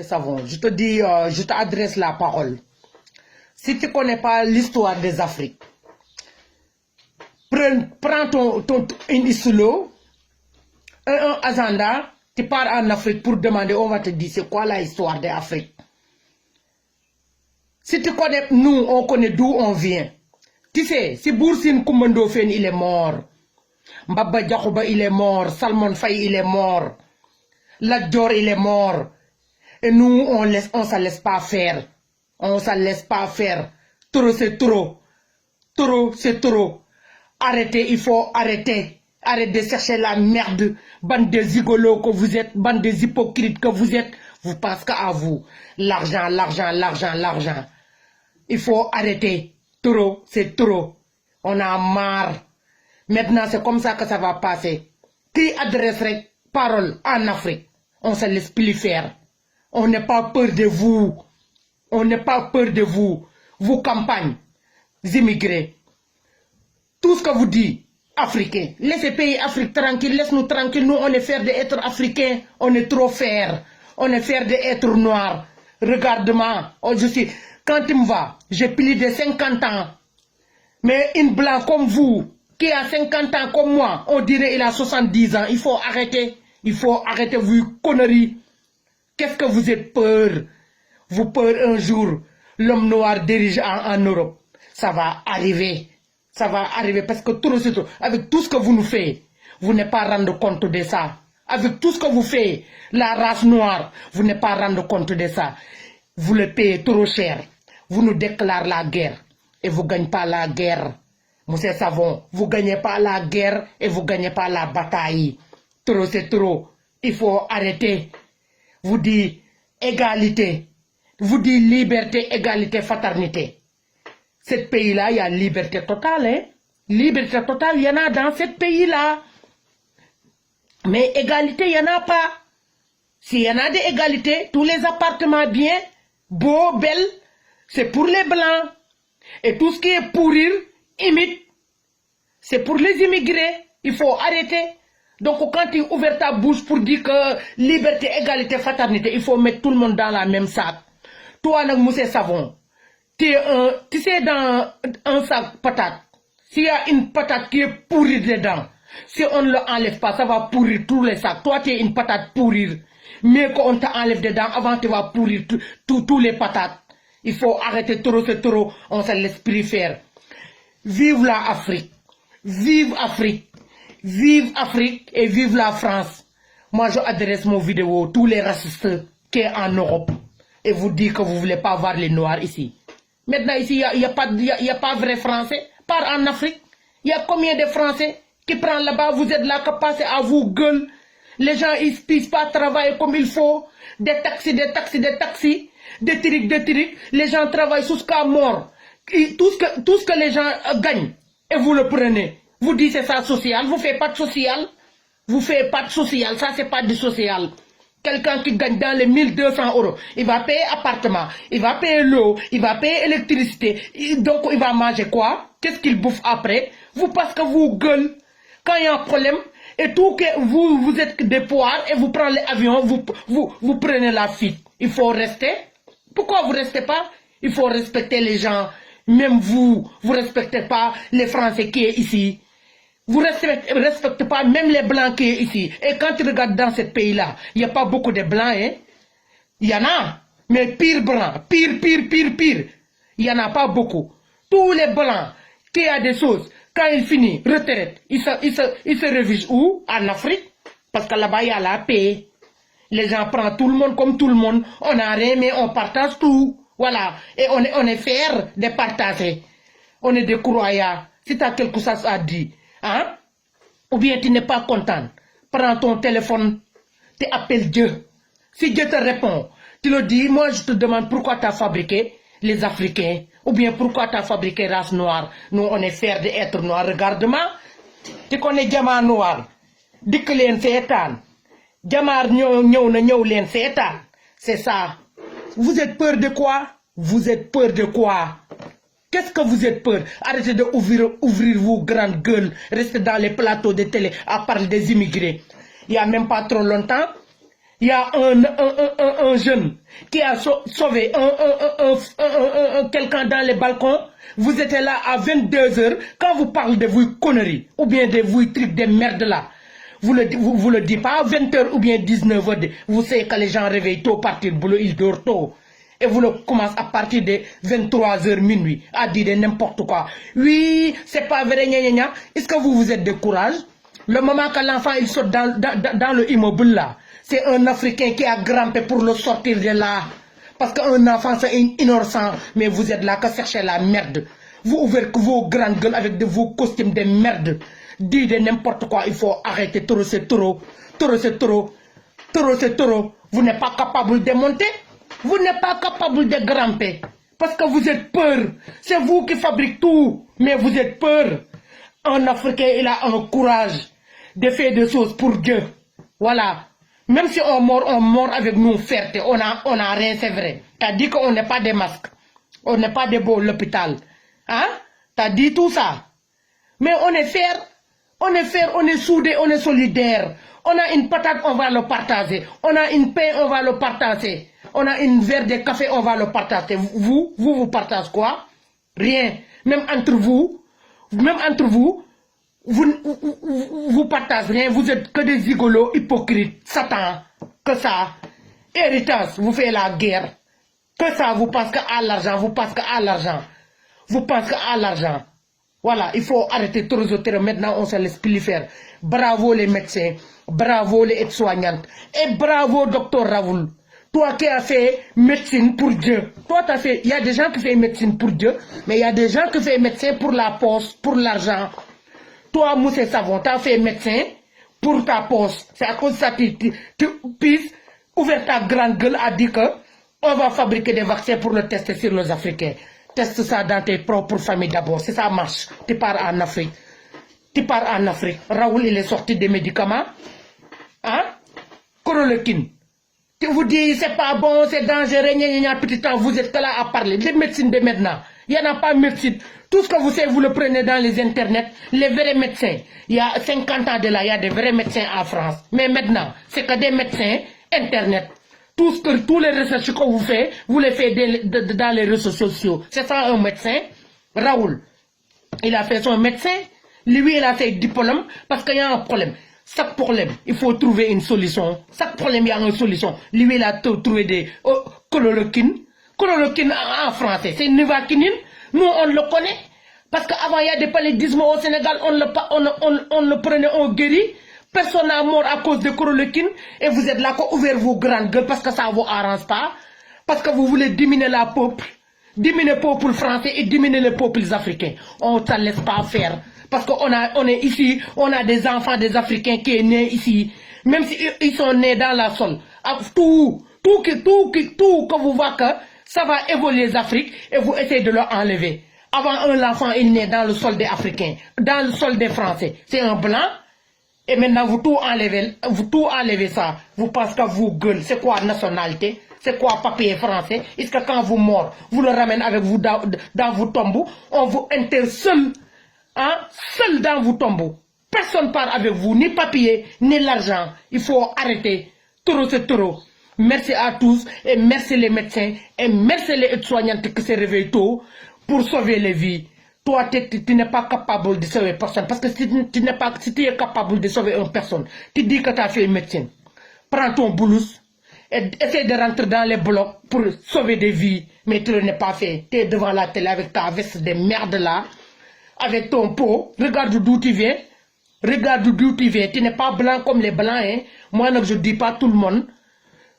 Savon, je te dis, je t'adresse la parole. Si tu ne connais pas l'histoire des Afriques, prends ton isolo, un agenda, tu pars en Afrique pour demander, on va te dire c'est quoi l'histoire des Afriques. Si tu connais, nous, on connaît d'où on vient. Tu sais, si Boursine Koumando Fen, il est mort. Mbaba Diakhoba, il est mort. Salmon Faye, il est mort. Ladjor, il est mort. Et nous, on ne laisse pas faire. On ne se laisse pas faire. Trop, c'est trop. Trop, c'est trop. Arrêtez, il faut arrêter. Arrêtez de chercher la merde. Bande de zigolos que vous êtes, bande de hypocrites que vous êtes. Vous pensez qu'à vous. L'argent, l'argent, l'argent, l'argent. Il faut arrêter. Trop, c'est trop. On a marre. Maintenant, c'est comme ça que ça va passer. Qui adresserait parole en Afrique? On ne se laisse plus faire. On n'a pas peur de vous. On n'a pas peur de vous. Vos campagnes, immigrés. Tout ce que vous dites, Africains. Laissez pays Afrique tranquille, laisse-nous tranquille. Nous, on est fiers d'être Africains. On est trop fiers. On est fiers d'être noirs. Regarde-moi. Oh, quand tu me vas, j'ai plus de 50 ans. Mais une blanc comme vous, qui a 50 ans comme moi, on dirait il a 70 ans. Il faut arrêter. Il faut arrêter vos conneries. Qu'est-ce que vous êtes peur? Vous peur un jour, l'homme noir dirige en Europe. Ça va arriver. Ça va arriver parce que tout c'est trop. Avec tout ce que vous nous faites, vous n'êtes pas rendre compte de ça. Avec tout ce que vous faites, la race noire, vous n'êtes pas rendre compte de ça. Vous le payez trop cher. Vous nous déclarez la guerre et vous ne gagnez pas la guerre. Monsieur Savon, vous ne gagnez pas la guerre et vous ne gagnez pas la bataille. Trop c'est trop. Il faut arrêter. Vous dites égalité. Vous dites liberté, égalité, fraternité. Ce pays-là, il y a liberté totale. Hein? Liberté totale, il y en a dans ce pays-là. Mais égalité, il n'y en a pas. S'il y en a des égalités, tous les appartements bien, beaux, belles, c'est pour les blancs. Et tout ce qui est pourrir, imite, c'est pour les immigrés. Il faut arrêter. Donc quand tu ouvres ta bouche pour dire que liberté, égalité, fraternité, il faut mettre tout le monde dans la même sac. Toi, Monsieur Savon, tu sais, dans un sac patate, s'il y a une patate qui est pourrie dedans, si on ne l'enlève pas, ça va pourrir tous les sacs. Toi, tu es une patate pourrie. Mais qu'on t'enlève dedans, avant tu vas pourrir tous les patates. Il faut arrêter trop, c'est trop. On se laisse plus faire. Vive la Afrique. Vive Afrique. Vive Afrique et vive la France. Moi, je adresse mon vidéo à tous les racistes qui sont en Europe. Et vous dites que vous ne voulez pas voir les Noirs ici. Maintenant, ici, il n'y a pas vrai Français. Par en Afrique, il y a combien de Français qui prennent là-bas, vous êtes là, qui passent à vous gueule. Les gens, ils ne puissent pas travailler comme il faut. Des taxis, des taxis, des taxis. Des trucs. Les gens travaillent jusqu'à mort. Tout ce que les gens gagnent, et vous le prenez. Vous dites c'est ça social, vous ne faites pas de social. Vous ne faites pas de social, ça c'est pas du social. Quelqu'un qui gagne dans les 1200 €, il va payer appartement, il va payer l'eau, il va payer électricité. Donc il va manger quoi? Qu'est-ce qu'il bouffe après? Vous parce que vous gueulez. Quand il y a un problème, et tout que vous êtes des poires et vous prenez l'avion, vous prenez la fuite. Il faut rester. Pourquoi vous ne restez pas? Il faut respecter les gens. Même vous ne respectez pas les Français qui sont ici. Vous ne respectez pas même les Blancs qui sont ici. Et quand tu regardes dans ce pays-là, il n'y a pas beaucoup de Blancs. Hein? Il y en a, mais pire Blanc. Pire. Il n'y en a pas beaucoup. Tous les Blancs qui ont des choses, quand ils finissent, retraite, ils se révisent où? En Afrique. Parce que là-bas, il y a la paix. Les gens prennent tout le monde comme tout le monde. On n'a rien, mais on partage tout. Voilà. Et on est fiers de partager. On est des croyants. Si tu as quelque chose à dire, hein? Ou bien tu n'es pas content, prends ton téléphone, tu appelles Dieu. Si Dieu te répond, tu le dis, moi je te demande pourquoi tu as fabriqué les Africains. Ou bien pourquoi tu as fabriqué race noire. Nous, on est fiers d'être noirs. Regarde-moi. Tu connais Diamant Noir. Dis que les sétan. Jamar len sétan. C'est ça. Vous êtes peur de quoi? Vous êtes peur de quoi? Qu'est-ce que vous êtes peur? Arrêtez de ouvrir vos grandes gueules. Restez dans les plateaux de télé à parler des immigrés. Il n'y a même pas trop longtemps, Il y a un jeune qui a sauvé quelqu'un dans les balcons. Vous étiez là à 22h. Quand vous parlez de vos conneries, ou bien de vos trucs de merde là, vous le dites pas à 20h ou bien 19h. Vous savez que les gens réveillent tôt, partir boulot, ils dorment tôt. Et vous le commencez à partir de 23h minuit à dire n'importe quoi. Oui, c'est pas vrai, gna gna gna. Est-ce que vous êtes de courage? Le moment que l'enfant il saute dans le immeuble là, c'est un Africain qui a grimpé pour le sortir de là. Parce qu'un enfant c'est innocent, mais vous êtes là que cherchez la merde. Vous ouvrez vos grandes gueules avec vos costumes de merde. Dites de n'importe quoi, il faut arrêter. Trop c'est trop. Trop c'est trop. Trop c'est trop. Vous n'êtes pas capable de monter. Vous n'êtes pas capable de grimper. Parce que vous êtes peur. C'est vous qui fabriquez tout. Mais vous êtes peur. Un Africain, il a un courage de faire des choses pour Dieu. Voilà. Même si on mord avec nos fierté. On a rien, c'est vrai. T'as dit qu'on n'est pas des masques. On n'est pas des beaux l'hôpital. Hein? T'as dit tout ça. Mais on est fiers. On est fiers, on est soudés, on est solidaires. On a une patate, on va le partager. On a une pain, on va le partager. On a une verre de café, on va le partager. Vous partagez quoi? Rien. Même entre vous, vous partagez rien. Vous êtes que des zigolos, hypocrites, Satan. Que ça. Héritage, vous faites la guerre. Que ça, vous pensez qu'à l'argent, vous pensez qu'à l'argent. Vous pensez qu'à l'argent. Voilà, il faut arrêter trop de terrain. Maintenant, on se laisse plus faire. Bravo les médecins, bravo les aides-soignantes. Et bravo, docteur Raoul. Toi qui as fait médecine pour Dieu. Toi, tu as fait. Il y a des gens qui font médecine pour Dieu, mais il y a des gens qui font médecine pour la poste, pour l'argent. Toi, Moussé Savon, tu as fait médecin pour ta poste. C'est à cause de ça que tu puisses ouvrir ta grande gueule à dire que on va fabriquer des vaccins pour le tester sur les Africains. Teste ça dans tes propres familles d'abord. C'est ça marche. Tu pars en Afrique. Tu pars en Afrique. Raoul, il est sorti des médicaments. Hein? Chloroquine. Tu vous dis, c'est pas bon, c'est dangereux, petit temps, vous êtes là à parler. Les médecines de maintenant. Il n'y en a pas de médecine. Tout ce que vous savez, vous le prenez dans les internets. Les vrais médecins. Il y a 50 ans de là, il y a des vrais médecins en France. Mais maintenant, c'est que des médecins internet. Tous les recherches que vous faites, vous les faites dans les réseaux sociaux. C'est ça un médecin. Raoul, il a fait son médecin. Lui, il a fait diplôme parce qu'il y a un problème. Chaque problème, il faut trouver une solution. Chaque problème, il y a une solution. Lui, il a trouvé des chloroquine. Chloroquine en français, c'est nivaquine. Nous, on le connaît. Parce qu'avant, il y a des paludismes au Sénégal, on le prenait, on guérit. Personne n'a mort à cause de chloroquine. Et vous êtes là pour ouvrir vos grandes gueules parce que ça ne vous arrange pas. Parce que vous voulez diminuer la peuple. Diminuer le peuple français et diminuer les peuples africains. On ne s'en laisse pas faire. Parce qu'on est ici, on a des enfants des Africains qui sont nés ici. Même s'ils sont nés dans la sol. Tout que vous voyez que ça va évoluer les Afriques et vous essayez de leur enlever. Avant, un enfant est né dans le sol des Africains, dans le sol des Français. C'est un blanc. Et maintenant, vous tout enlevez ça. Vous pensez que vous gueule. C'est quoi nationalité? C'est quoi papier français? Est-ce que quand vous mort, vous le ramenez avec vous dans vos tombeaux? On vous enterre seul. Hein? Seul dans vos tombeaux. Personne ne part avec vous, ni papier, ni l'argent. Il faut arrêter. Trop, c'est trop. Merci à tous et merci les médecins et merci les aides-soignantes qui se réveillent tôt pour sauver les vies. Toi, tu n'es pas capable de sauver personne. Parce que si tu es capable de sauver une personne, tu dis que tu as fait une médecine. Prends ton blouse et essaie de rentrer dans les blocs pour sauver des vies. Mais tu ne l'as pas fait. Tu es devant la télé avec ta veste de merde là, avec ton pot. Regarde d'où tu viens. Regarde d'où tu viens. Tu n'es pas blanc comme les blancs. Hein. Moi, je ne dis pas tout le monde.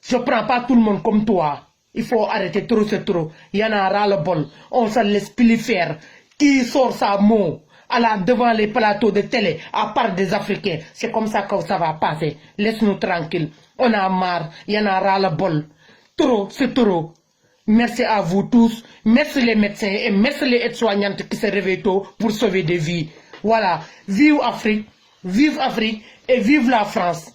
Je ne prends pas tout le monde comme toi. Il faut arrêter trop, c'est trop. Il y en a ras le bol. On ne se laisse plus faire. Qui sort sa mot devant les plateaux de télé, à part des Africains. C'est comme ça que ça va passer. Laisse-nous tranquilles. On a marre. Il y en a ras le bol. Trop, c'est trop. Merci à vous tous. Merci les médecins et merci les aides-soignantes qui se réveillent tôt pour sauver des vies. Voilà. Vive Afrique et vive la France.